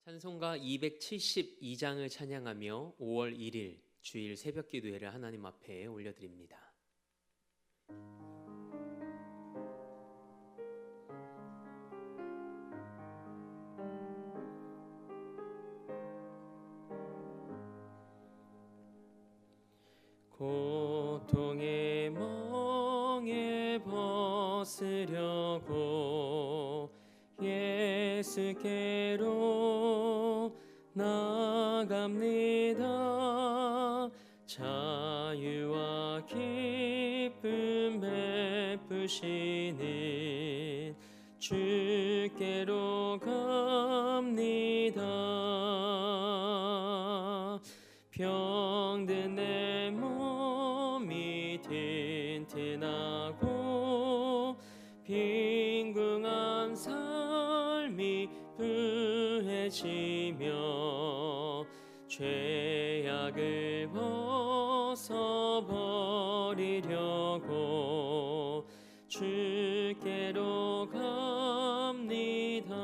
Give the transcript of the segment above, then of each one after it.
찬송가 272장을 찬양하며 5월 1일 주일 새벽 기도회를 하나님 앞에 올려드립니다. 고통의 멍에 벗으려고 예수께로 나갑니다. 자유와 기쁨 베푸시는 주께로 갑니다. 병든 내 몸이 튼튼하고 빈궁한 삶이 부해지며 죄악을 벗어버리려고 주께로 갑니다.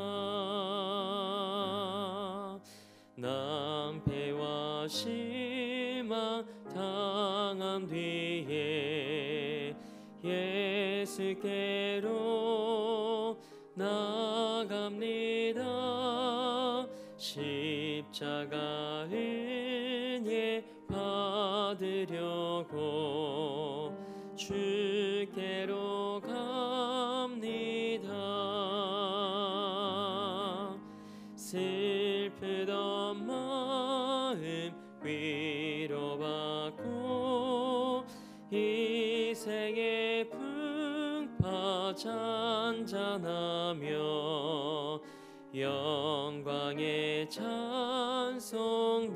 낭패와 실망 당한 뒤에 예수께로 나갑니다. 십자가 은혜 받으려고 주께로 갑니다. 슬프던 마음 위로받고 이 생의 풍파 잔잔하며 영광의 찬송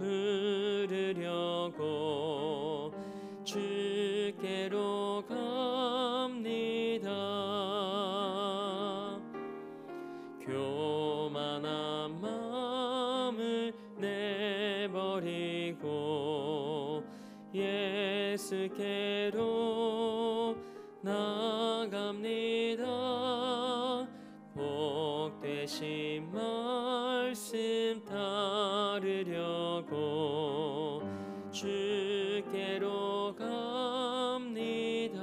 부르려고 주께로 갑니다. 교만한 마음을 내버리고 예수께로 나갑니다. 복되신 말씀 따르려고 주께로 갑니다.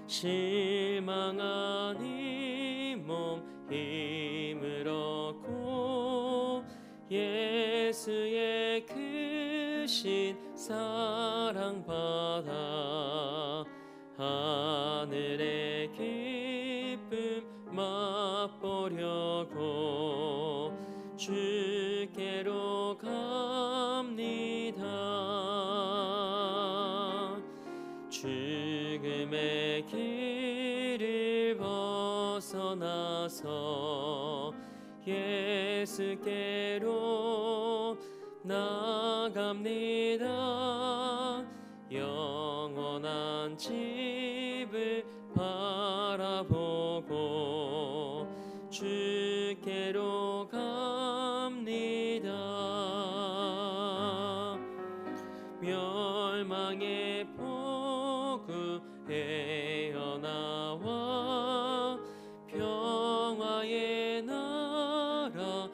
실망한 이 몸 힘을 얻고 예수의 크신 사랑 받아 하늘의 기쁨 맛보려고 주께로 갑니다. 죽음의 길을 벗어나서 예수께로 나갑니다. 영원한 집을 바라보고 주께로 갑니다. 멸망의 폭우 헤어나와 평화의 나라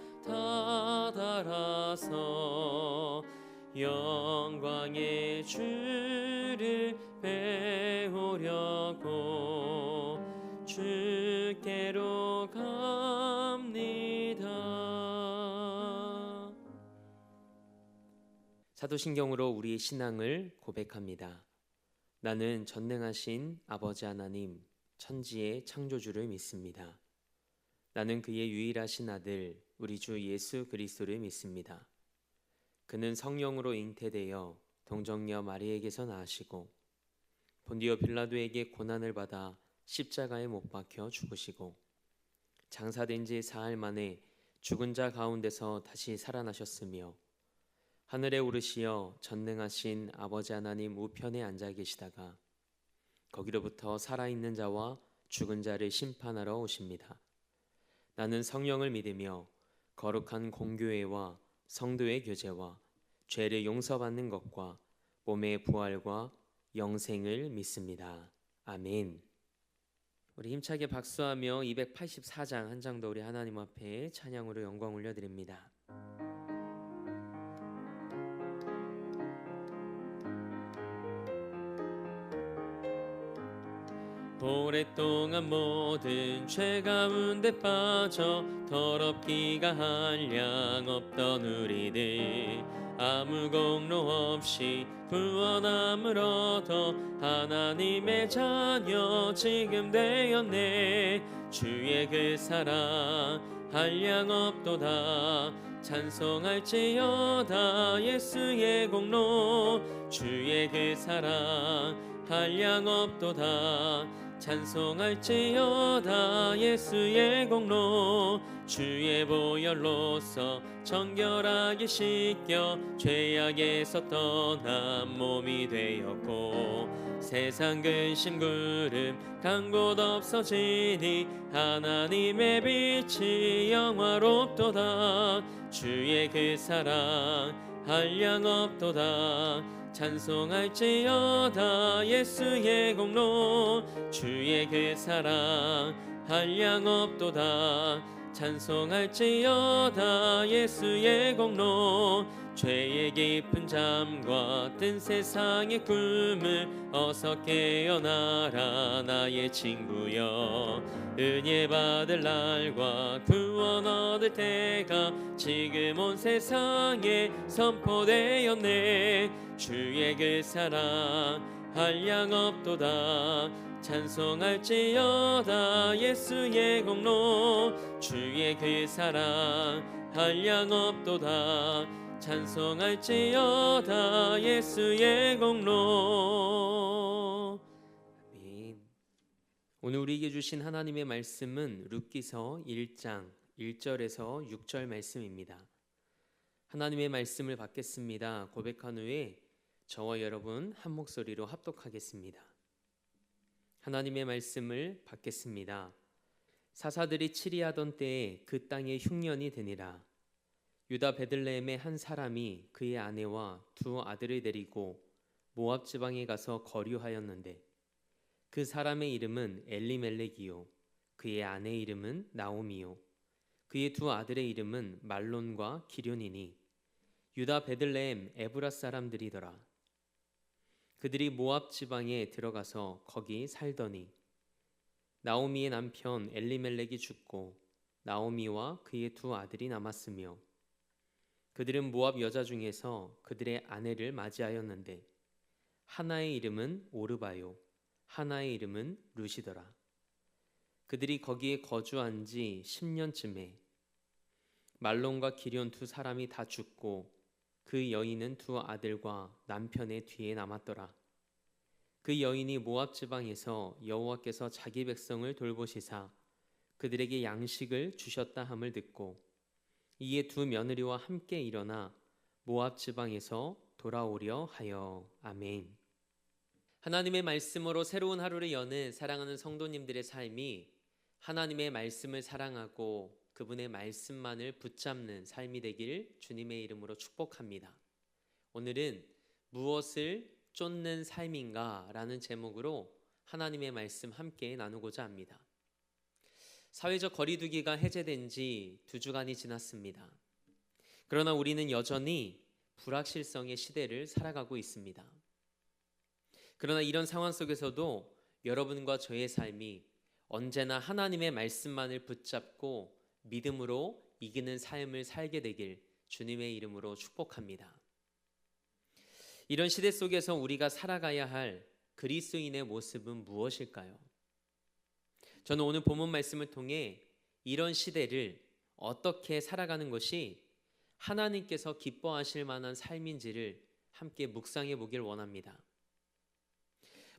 다다라서 영광의 주를 배우려고 주께로 갑니다. 사도신경으로 우리의 신앙을 고백합니다. 나는 전능하신 아버지 하나님, 천지의 창조주를 믿습니다. 나는 그의 유일하신 아들, 우리 주 예수 그리스도를 믿습니다. 그는 성령으로 잉태되어 동정녀 마리에게서 나으시고 본디오 빌라도에게 고난을 받아 십자가에 못 박혀 죽으시고 장사된 지 사흘 만에 죽은 자 가운데서 다시 살아나셨으며 하늘에 오르시어 전능하신 아버지 하나님 우편에 앉아 계시다가 거기로부터 살아있는 자와 죽은 자를 심판하러 오십니다. 나는 성령을 믿으며 거룩한 공교회와 성도의 교제와 죄를 용서받는 것과 몸의 부활과 영생을 믿습니다. 아멘. 우리 힘차게 박수하며 284장 한 장 더 우리 하나님 앞에 찬양으로 영광 올려드립니다. 오랫동안 모든 죄 가운데 빠져 더럽기가 한량 없던 우리들 아무 공로 없이 구원함을 얻어 하나님의 자녀 지금 되었네. 주의 그 사랑 한량 없도다. 찬송할지어다 예수의 공로. 주의 그 사랑 한량 없도다. 찬송할지어다 예수의 공로. 주의 보혈로서 정결하게 씻겨 죄악에서 떠난 몸이 되었고 세상 근심 구름 간 곳 없어지니 하나님의 빛이 영화롭도다. 주의 그 사랑 한량 없도다. 찬송할지어다 예수의 공로. 주의 그 사랑 한량 없도다. 찬송할지어다 예수의 공로. 죄의 깊은 잠과 뜬 세상의 꿈을 어서 깨어나라 나의 친구여. 은혜 받을 날과 구원 얻을 때가 지금 온 세상에 선포되었네. 주의 그 사랑 한량 없도다. 찬송할지어다 예수의 공로. 주의 그 사랑 한량 없도다. 찬송할지어다 예수의 공로. 아멘. 오늘 우리에게 주신 하나님의 말씀은 룻기서 1장 1절에서 6절 말씀입니다. 하나님의 말씀을 받겠습니다. 고백한 후에 저와 여러분 한 목소리로 합독하겠습니다. 하나님의 말씀을 받겠습니다. 사사들이 치리하던 때에 그 땅에 흉년이 되니라. 유다 베들레헴의 한 사람이 그의 아내와 두 아들을 데리고 모압 지방에 가서 거류하였는데 그 사람의 이름은 엘리멜렉이요 그의 아내 이름은 나오미요 그의 두 아들의 이름은 말론과 기련이니 유다 베들레헴 에브라 사람들이더라. 그들이 모압 지방에 들어가서 거기 살더니 나오미의 남편 엘리멜렉이 죽고 나오미와 그의 두 아들이 남았으며 그들은 모압 여자 중에서 그들의 아내를 맞이하였는데 하나의 이름은 오르바요 하나의 이름은 룻이더라. 그들이 거기에 거주한 지 10년쯤에 말론과 기련 두 사람이 다 죽고 그 여인은 두 아들과 남편의 뒤에 남았더라. 그 여인이 모압 지방에서 여호와께서 자기 백성을 돌보시사 그들에게 양식을 주셨다 함을 듣고 이에 두 며느리와 함께 일어나 모압 지방에서 돌아오려 하여. 아멘. 하나님의 말씀으로 새로운 하루를 여는 사랑하는 성도님들의 삶이 하나님의 말씀을 사랑하고 그분의 말씀만을 붙잡는 삶이 되길 주님의 이름으로 축복합니다. 오늘은 무엇을 쫓는 삶인가 라는 제목으로 하나님의 말씀 함께 나누고자 합니다. 사회적 거리두기가 해제된 지 2주간이 지났습니다. 그러나 우리는 여전히 불확실성의 시대를 살아가고 있습니다. 그러나 이런 상황 속에서도 여러분과 저의 삶이 언제나 하나님의 말씀만을 붙잡고 믿음으로 이기는 삶을 살게 되길 주님의 이름으로 축복합니다. 이런 시대 속에서 우리가 살아가야 할 그리스도인의 모습은 무엇일까요? 저는 오늘 본문 말씀을 통해 이런 시대를 어떻게 살아가는 것이 하나님께서 기뻐하실 만한 삶인지를 함께 묵상해 보길 원합니다.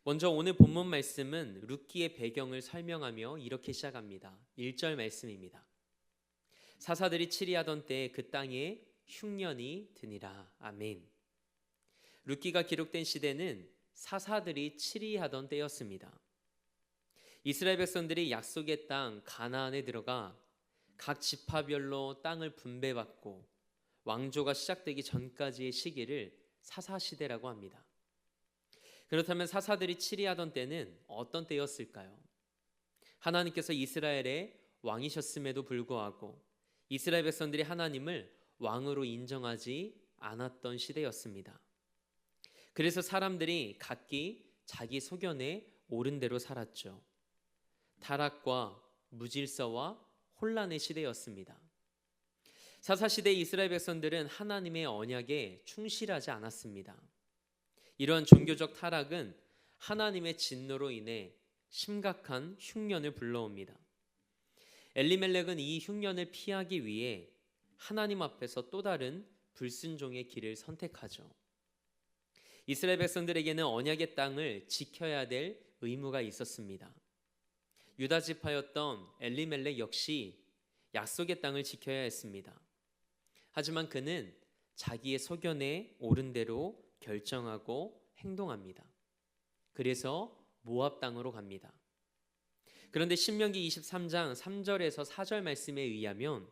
먼저 오늘 본문 말씀은 룻기의 배경을 설명하며 이렇게 시작합니다. 1절 말씀입니다. 사사들이 치리하던 때에 그 땅에 흉년이 드니라. 아멘. 룻기가 기록된 시대는 사사들이 치리하던 때였습니다. 이스라엘 백성들이 약속의 땅 가나안에 들어가 각 지파별로 땅을 분배받고 왕조가 시작되기 전까지의 시기를 사사시대라고 합니다. 그렇다면 사사들이 치리하던 때는 어떤 때였을까요? 하나님께서 이스라엘의 왕이셨음에도 불구하고 이스라엘 백성들이 하나님을 왕으로 인정하지 않았던 시대였습니다. 그래서 사람들이 각기 자기 소견에 옳은 대로 살았죠. 타락과 무질서와 혼란의 시대였습니다. 사사시대의 이스라엘 백성들은 하나님의 언약에 충실하지 않았습니다. 이러한 종교적 타락은 하나님의 진노로 인해 심각한 흉년을 불러옵니다. 엘리멜렉은 이 흉년을 피하기 위해 하나님 앞에서 또 다른 불순종의 길을 선택하죠. 이스라엘 백성들에게는 언약의 땅을 지켜야 될 의무가 있었습니다. 유다 지파였던 엘리멜렉 역시 약속의 땅을 지켜야 했습니다. 하지만 그는 자기의 소견에 옳은 대로 결정하고 행동합니다. 그래서 모압 땅으로 갑니다. 그런데 신명기 23장 3절에서 4절 말씀에 의하면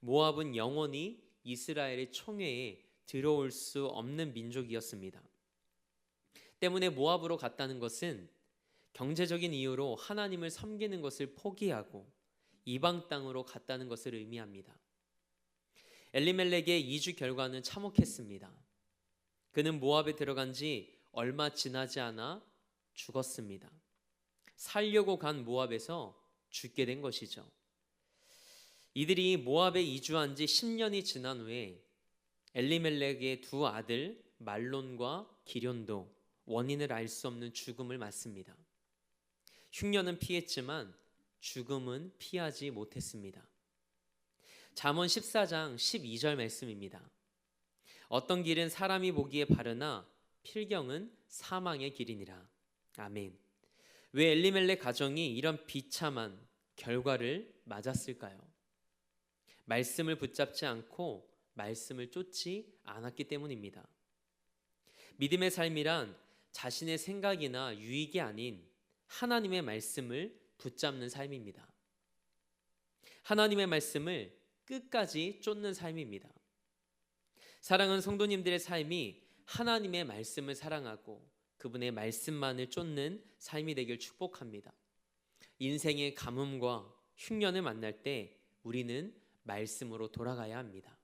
모압은 영원히 이스라엘의 총회에 들어올 수 없는 민족이었습니다. 때문에 모압으로 갔다는 것은 경제적인 이유로 하나님을 섬기는 것을 포기하고 이방 땅으로 갔다는 것을 의미합니다. 엘리멜렉의 이주 결과는 참혹했습니다. 그는 모압에 들어간 지 얼마 지나지 않아 죽었습니다. 살려고 간 모압에서 죽게 된 것이죠. 이들이 모압에 이주한 지 10년이 지난 후에 엘리멜렉의 두 아들 말론과 기련도 원인을 알 수 없는 죽음을 맞습니다. 흉년은 피했지만 죽음은 피하지 못했습니다. 잠언 14장 12절 말씀입니다. 어떤 길은 사람이 보기에 바르나 필경은 사망의 길이니라. 아멘. 왜 엘리멜렉 가정이 이런 비참한 결과를 맞았을까요? 말씀을 붙잡지 않고 말씀을 쫓지 않았기 때문입니다. 믿음의 삶이란 자신의 생각이나 유익이 아닌 하나님의 말씀을 붙잡는 삶입니다. 하나님의 말씀을 끝까지 쫓는 삶입니다. 사랑하는 성도님들의 삶이 하나님의 말씀을 사랑하고 그분의 말씀만을 쫓는 삶이 되길 축복합니다. 인생의 가뭄과 흉년을 만날 때 우리는 말씀으로 돌아가야 합니다.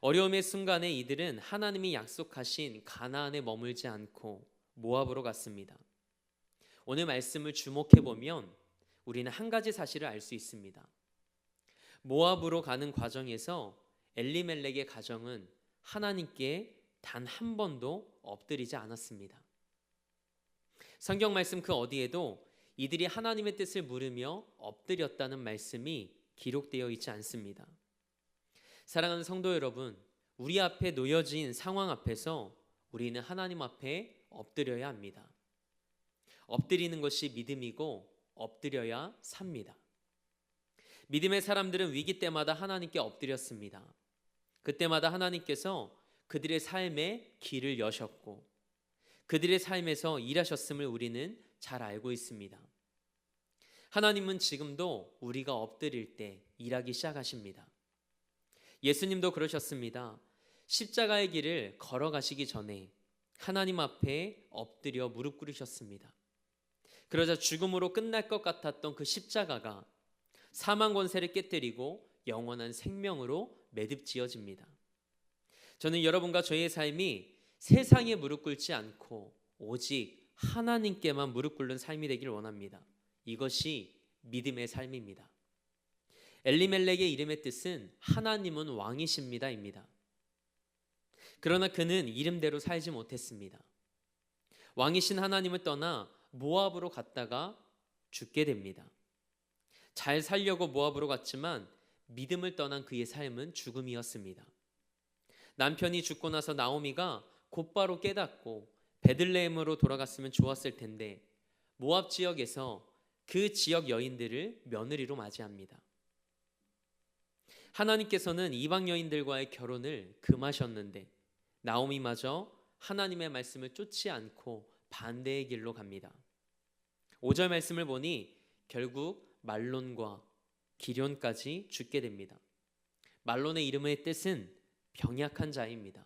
어려움의 순간에 이들은 하나님이 약속하신 가나안에 머물지 않고 모압으로 갔습니다. 오늘 말씀을 주목해 보면 우리는 한 가지 사실을 알 수 있습니다. 모압으로 가는 과정에서 엘리멜렉의 가정은 하나님께 단 한 번도 엎드리지 않았습니다. 성경 말씀 그 어디에도 이들이 하나님의 뜻을 물으며 엎드렸다는 말씀이 기록되어 있지 않습니다. 사랑하는 성도 여러분, 우리 앞에 놓여진 상황 앞에서 우리는 하나님 앞에 엎드려야 합니다. 엎드리는 것이 믿음이고 엎드려야 삽니다. 믿음의 사람들은 위기 때마다 하나님께 엎드렸습니다. 그때마다 하나님께서 그들의 삶에 길을 여셨고 그들의 삶에서 일하셨음을 우리는 잘 알고 있습니다. 하나님은 지금도 우리가 엎드릴 때 일하기 시작하십니다. 예수님도 그러셨습니다. 십자가의 길을 걸어가시기 전에 하나님 앞에 엎드려 무릎 꿇으셨습니다. 그러자 죽음으로 끝날 것 같았던 그 십자가가 사망 권세를 깨뜨리고 영원한 생명으로 매듭지어집니다. 저는 여러분과 저희의 삶이 세상에 무릎 꿇지 않고 오직 하나님께만 무릎 꿇는 삶이 되길 원합니다. 이것이 믿음의 삶입니다. 엘리멜렉의 이름의 뜻은 하나님은 왕이십니다입니다. 그러나 그는 이름대로 살지 못했습니다. 왕이신 하나님을 떠나 모압으로 갔다가 죽게 됩니다. 잘 살려고 모압으로 갔지만 믿음을 떠난 그의 삶은 죽음이었습니다. 남편이 죽고 나서 나오미가 곧바로 깨닫고 베들레헴으로 돌아갔으면 좋았을 텐데 모압 지역에서 그 지역 여인들을 며느리로 맞이합니다. 하나님께서는 이방 여인들과의 결혼을 금하셨는데 나오미마저 하나님의 말씀을 쫓지 않고 반대의 길로 갑니다. 5절 말씀을 보니 결국 말론과 기련까지 죽게 됩니다. 말론의 이름의 뜻은 병약한 자입니다.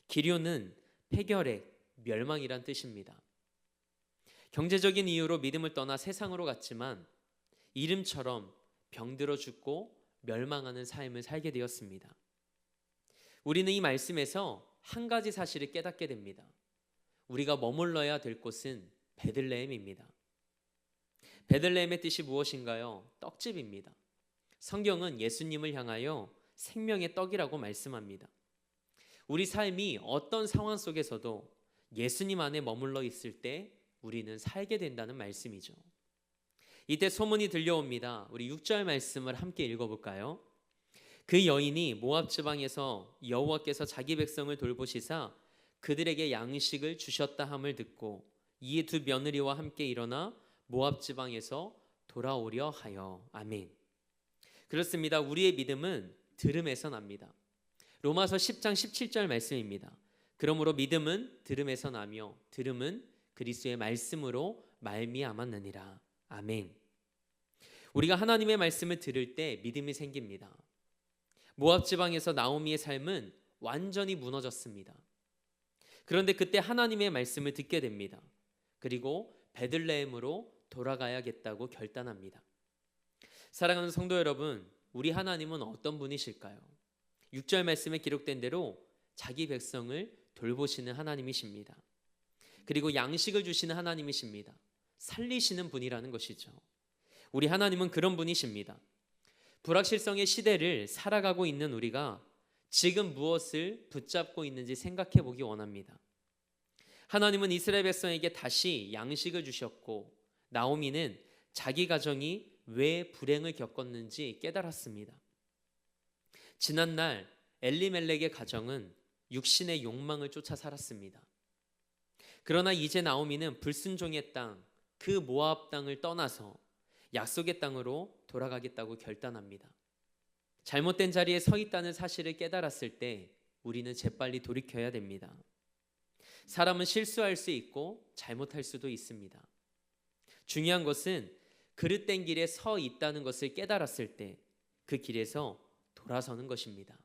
기련은 폐결핵, 멸망이란 뜻입니다. 경제적인 이유로 믿음을 떠나 세상으로 갔지만 이름처럼 병들어 죽고 멸망하는 삶을 살게 되었습니다. 우리는 이 말씀에서 한 가지 사실을 깨닫게 됩니다. 우리가 머물러야 될 곳은 베들레헴입니다. 베들레헴의 뜻이 무엇인가요? 떡집입니다. 성경은 예수님을 향하여 생명의 떡이라고 말씀합니다. 우리 삶이 어떤 상황 속에서도 예수님 안에 머물러 있을 때 우리는 살게 된다는 말씀이죠. 이때 소문이 들려옵니다. 우리 6절 말씀을 함께 읽어볼까요? 그 여인이 모압 지방에서 여호와께서 자기 백성을 돌보시사 그들에게 양식을 주셨다 함을 듣고 이에 두 며느리와 함께 일어나 모압 지방에서 돌아오려 하여. 아멘. 그렇습니다. 우리의 믿음은 들음에서 납니다. 로마서 10장 17절 말씀입니다. 그러므로 믿음은 들음에서 나며 들음은 그리스도의 말씀으로 말미암았느니라. 아멘. 우리가 하나님의 말씀을 들을 때 믿음이 생깁니다. 모압 지방에서 나오미의 삶은 완전히 무너졌습니다. 그런데 그때 하나님의 말씀을 듣게 됩니다. 그리고 베들레헴으로 돌아가야겠다고 결단합니다. 사랑하는 성도 여러분, 우리 하나님은 어떤 분이실까요? 6절 말씀에 기록된 대로 자기 백성을 돌보시는 하나님이십니다. 그리고 양식을 주시는 하나님이십니다. 살리시는 분이라는 것이죠. 우리 하나님은 그런 분이십니다. 불확실성의 시대를 살아가고 있는 우리가 지금 무엇을 붙잡고 있는지 생각해 보기 원합니다. 하나님은 이스라엘 백성에게 다시 양식을 주셨고 나오미는 자기 가정이 왜 불행을 겪었는지 깨달았습니다. 지난날 엘리멜렉의 가정은 육신의 욕망을 쫓아 살았습니다. 그러나 이제 나오미는 불순종의 땅, 그 모압 땅을 떠나서 약속의 땅으로 돌아가겠다고 결단합니다. 잘못된 자리에 서 있다는 사실을 깨달았을 때 우리는 재빨리 돌이켜야 됩니다. 사람은 실수할 수 있고 잘못할 수도 있습니다. 중요한 것은 그릇된 길에 서 있다는 것을 깨달았을 때 그 길에서 돌아서는 것입니다.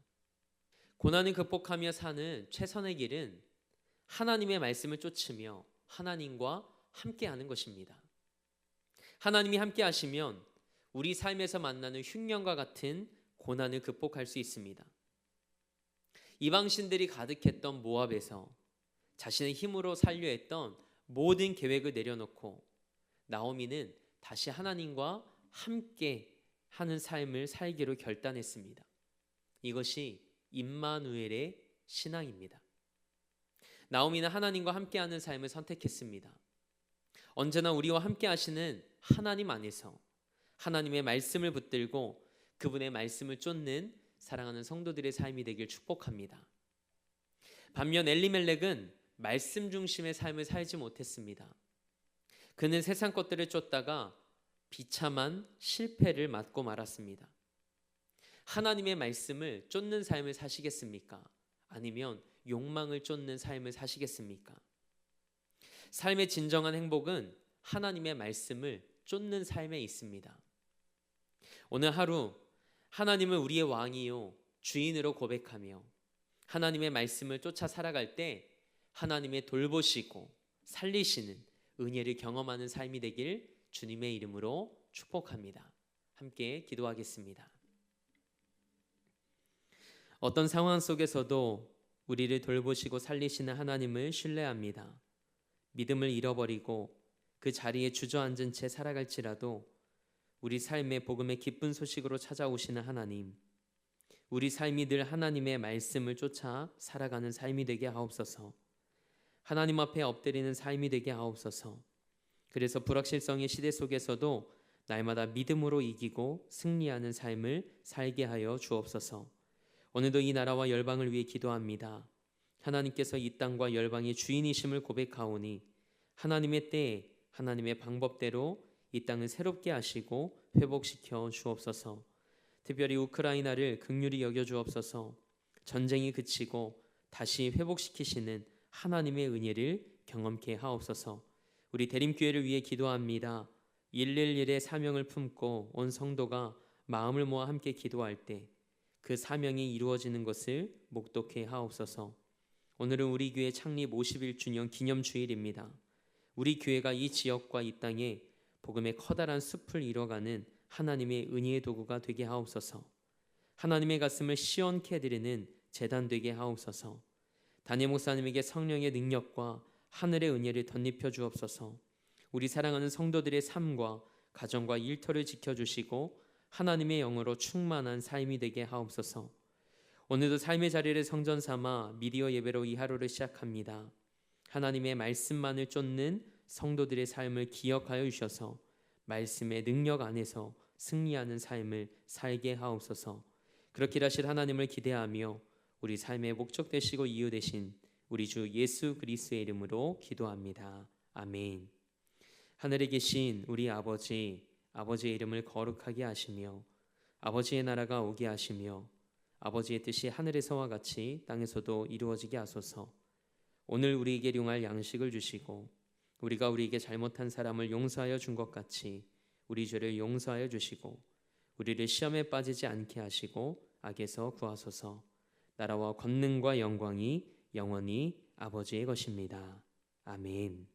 고난을 극복하며 사는 최선의 길은 하나님의 말씀을 쫓으며 하나님과 함께하는 것입니다. 하나님이 함께하시면 우리 삶에서 만나는 흉년과 같은 고난을 극복할 수 있습니다. 이방신들이 가득했던 모압에서 자신의 힘으로 살려 했던 모든 계획을 내려놓고 나오미는 다시 하나님과 함께 하는 삶을 살기로 결단했습니다. 이것이 임마누엘의 신앙입니다. 나오미는 하나님과 함께하는 삶을 선택했습니다. 언제나 우리와 함께 하시는 하나님 안에서 하나님의 말씀을 붙들고 그분의 말씀을 쫓는 사랑하는 성도들의 삶이 되길 축복합니다. 반면 엘리멜렉은 말씀 중심의 삶을 살지 못했습니다. 그는 세상 것들을 쫓다가 비참한 실패를 맞고 말았습니다. 하나님의 말씀을 쫓는 삶을 사시겠습니까? 아니면 욕망을 쫓는 삶을 사시겠습니까? 삶의 진정한 행복은 하나님의 말씀을 쫓는 삶에 있습니다. 오늘 하루 하나님을 우리의 왕이요 주인으로 고백하며 하나님의 말씀을 쫓아 살아갈 때 하나님의 돌보시고 살리시는 은혜를 경험하는 삶이 되길 주님의 이름으로 축복합니다. 함께 기도하겠습니다. 어떤 상황 속에서도 우리를 돌보시고 살리시는 하나님을 신뢰합니다. 믿음을 잃어버리고 그 자리에 주저앉은 채 살아갈지라도 우리 삶의 복음의 기쁜 소식으로 찾아오시는 하나님, 우리 삶이 늘 하나님의 말씀을 쫓아 살아가는 삶이 되게 하옵소서. 하나님 앞에 엎드리는 삶이 되게 하옵소서. 그래서 불확실성의 시대 속에서도 날마다 믿음으로 이기고 승리하는 삶을 살게 하여 주옵소서. 오늘도 이 나라와 열방을 위해 기도합니다. 하나님께서 이 땅과 열방의 주인이심을 고백하오니 하나님의 때에 하나님의 방법대로 이 땅을 새롭게 하시고 회복시켜 주옵소서. 특별히 우크라이나를 긍휼히 여겨 주옵소서. 전쟁이 그치고 다시 회복시키시는 하나님의 은혜를 경험케 하옵소서. 우리 대림교회를 위해 기도합니다. 111의 사명을 품고 온 성도가 마음을 모아 함께 기도할 때 그 사명이 이루어지는 것을 목독해 하옵소서. 오늘은 우리 교회 창립 51주년 기념주일입니다. 우리 교회가 이 지역과 이 땅에 복음의 커다란 숲을 이뤄가는 하나님의 은혜의 도구가 되게 하옵소서. 하나님의 가슴을 시원케 해드리는 제단 되게 하옵소서. 담임 목사님에게 성령의 능력과 하늘의 은혜를 덧입혀 주옵소서. 우리 사랑하는 성도들의 삶과 가정과 일터를 지켜주시고 하나님의 영으로 충만한 삶이 되게 하옵소서. 오늘도 삶의 자리를 성전 삼아 미디어 예배로 이 하루를 시작합니다. 하나님의 말씀만을 쫓는 성도들의 삶을 기억하여 주셔서 말씀의 능력 안에서 승리하는 삶을 살게 하옵소서. 그렇게 하실 하나님을 기대하며 우리 삶의 목적 되시고 이유 되신 우리 주 예수 그리스도의 이름으로 기도합니다. 아멘. 하늘에 계신 우리 아버지의 이름을 거룩하게 하시며 아버지의 나라가 오게 하시며 아버지의 뜻이 하늘에서와 같이 땅에서도 이루어지게 하소서. 오늘 우리에게 용할 양식을 주시고 우리가 우리에게 잘못한 사람을 용서하여 준 것 같이 우리 죄를 용서하여 주시고 우리를 시험에 빠지지 않게 하시고 악에서 구하소서. 나라와 권능과 영광이 영원히 아버지의 것입니다. 아멘.